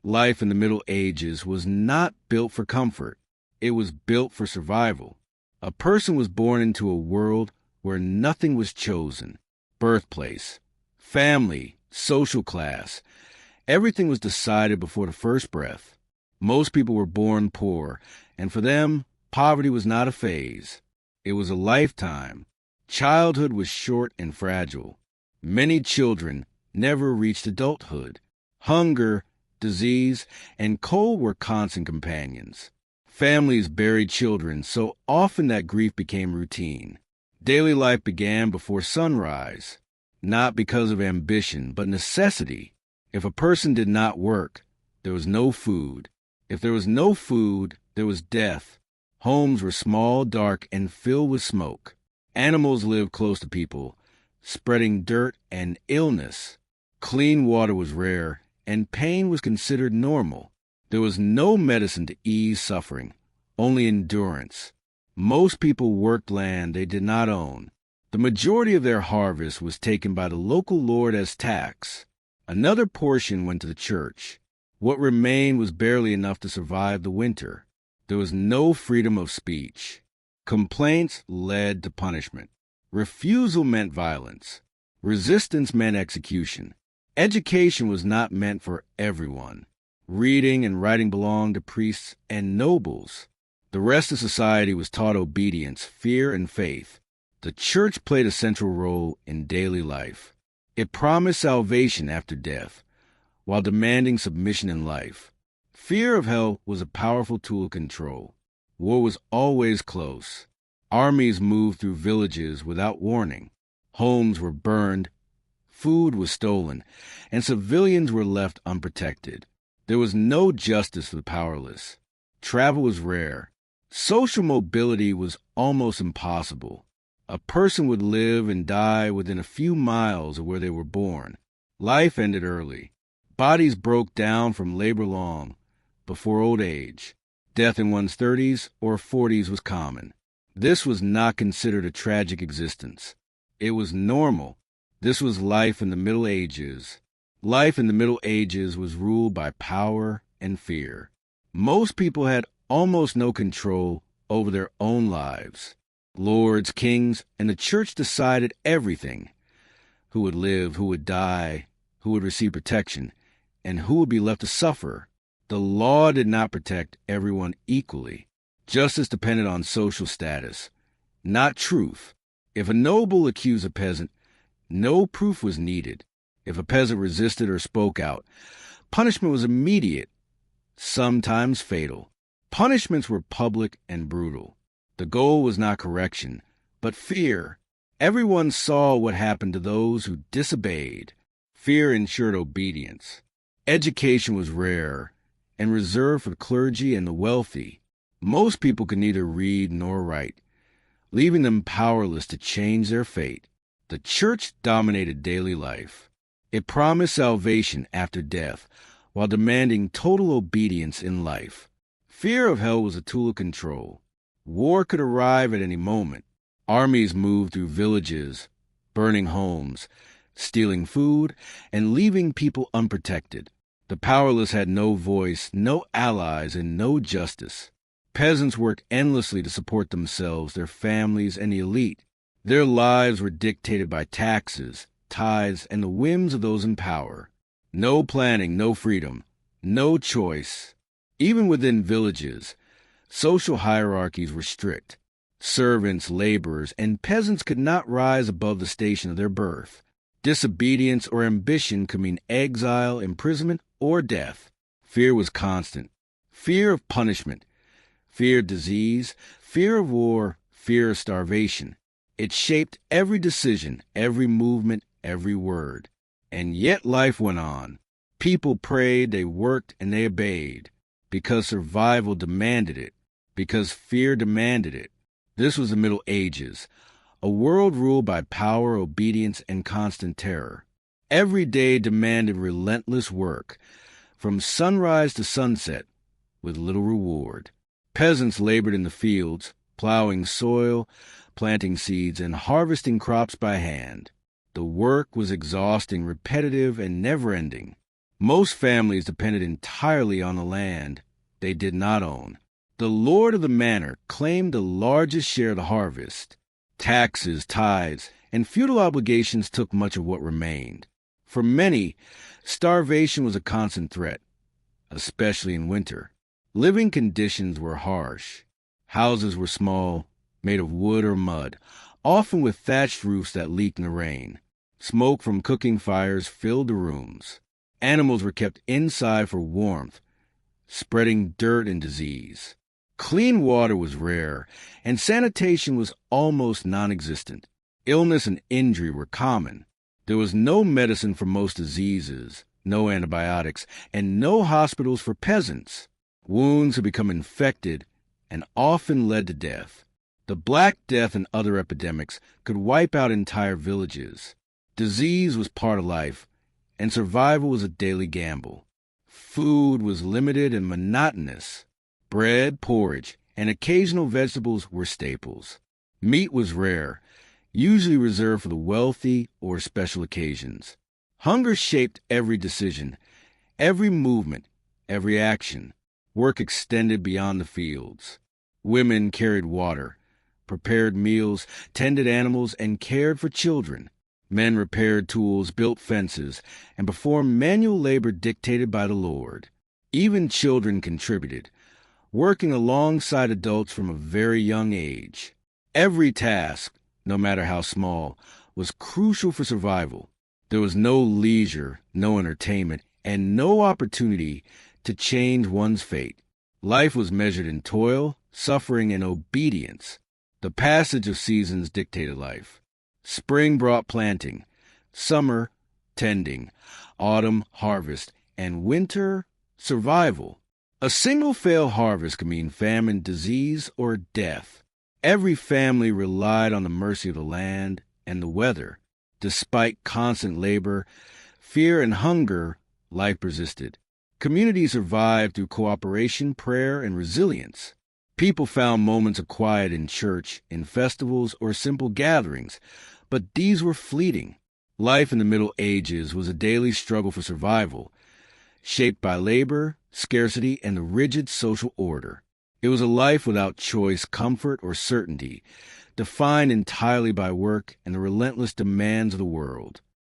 Life in the Middle Ages was not built for comfort. It was built for survival. A person was born into a world where nothing was chosen. Birthplace, family, social class. Everything was decided before the first breath. Most people were born poor, and for them, poverty was not a phase. It was a lifetime. Childhood was short and fragile. Many children never reached adulthood. Hunger, disease, and cold were constant companions. Families buried children so often that grief became routine. Daily life began before sunrise, not because of ambition, but necessity. If a person did not work, there was no food. If there was no food, there was death. Homes were small, dark, and filled with smoke. Animals lived close to people, spreading dirt and illness. Clean water was rare, and pain was considered normal. There was no medicine to ease suffering, only endurance. Most people worked land they did not own. The majority of their harvest was taken by the local lord as tax. Another portion went to the church. What remained was barely enough to survive the winter. There was no freedom of speech. Complaints led to punishment. Refusal meant violence. Resistance meant execution. Education was not meant for everyone. Reading and writing belonged to priests and nobles. The rest of society was taught obedience, fear, and faith. The church played a central role in daily life. It promised salvation after death, while demanding submission in life. Fear of hell was a powerful tool of control. War was always close. Armies moved through villages without warning. Homes were burned, food was stolen, and civilians were left unprotected. There was no justice for the powerless. Travel was rare. Social mobility was almost impossible. A person would live and die within a few miles of where they were born. Life ended early. Bodies broke down from labor long, before old age. Death in one's 30s or 40s was common. This was not considered a tragic existence. It was normal. This was life in the Middle Ages. Life in the Middle Ages was ruled by power and fear. Most people had almost no control over their own lives. Lords, kings, and the church decided everything. Who would live, who would die, who would receive protection, and who would be left to suffer. The law did not protect everyone equally. Justice depended on social status, not truth. If a noble accused a peasant, no proof was needed. If a peasant resisted or spoke out, punishment was immediate, sometimes fatal. Punishments were public and brutal. The goal was not correction, but fear. Everyone saw what happened to those who disobeyed. Fear ensured obedience. Education was rare and reserved for the clergy and the wealthy. Most people could neither read nor write, leaving them powerless to change their fate. The church dominated daily life. It promised salvation after death, while demanding total obedience in life. Fear of hell was a tool of control. War could arrive at any moment. Armies moved through villages, burning homes, stealing food, and leaving people unprotected. The powerless had no voice, no allies, and no justice. Peasants worked endlessly to support themselves, their families, and the elite. Their lives were dictated by taxes, tithes, and the whims of those in power. No planning, no freedom, no choice. Even within villages, social hierarchies were strict. Servants, laborers, and peasants could not rise above the station of their birth. Disobedience or ambition could mean exile, imprisonment, or death. Fear was constant. Fear of punishment, fear of disease, fear of war, fear of starvation. It shaped every decision, every movement, every word. And yet life went on. People prayed, they worked, and they obeyed, because survival demanded it, because fear demanded it. This was the Middle Ages, a world ruled by power, obedience, and constant terror. Every day demanded relentless work, from sunrise to sunset, with little reward. Peasants labored in the fields, plowing soil, planting seeds, and harvesting crops by hand. The work was exhausting, repetitive, and never-ending. Most families depended entirely on the land they did not own. The lord of the manor claimed the largest share of the harvest. Taxes, tithes, and feudal obligations took much of what remained. For many, starvation was a constant threat, especially in winter. Living conditions were harsh. Houses were small, made of wood or mud, often with thatched roofs that leaked in the rain. Smoke from cooking fires filled the rooms. Animals were kept inside for warmth, spreading dirt and disease. Clean water was rare, and sanitation was almost non-existent. Illness and injury were common. There was no medicine for most diseases, no antibiotics, and no hospitals for peasants. Wounds had become infected and often led to death. The Black Death and other epidemics could wipe out entire villages. Disease was part of life, and survival was a daily gamble. Food was limited and monotonous. Bread, porridge, and occasional vegetables were staples. Meat was rare, usually reserved for the wealthy or special occasions. Hunger shaped every decision, every movement, every action. Work extended beyond the fields. Women carried water, prepared meals, tended animals, and cared for children. Men repaired tools, built fences, and performed manual labor dictated by the Lord. Even children contributed, working alongside adults from a very young age. Every task, no matter how small, was crucial for survival. There was no leisure, no entertainment, and no opportunity to change one's fate. Life was measured in toil, suffering, and obedience. The passage of seasons dictated life. Spring brought planting, summer, tending, autumn, harvest, and winter, survival. A single failed harvest could mean famine, disease, or death. Every family relied on the mercy of the land and the weather. Despite constant labor, fear, and hunger, life persisted. Communities survived through cooperation, prayer, and resilience. People found moments of quiet in church, in festivals, or simple gatherings, but these were fleeting. Life in the Middle Ages was a daily struggle for survival, shaped by labor, scarcity, and the rigid social order. It was a life without choice, comfort, or certainty, defined entirely by work and the relentless demands of the world.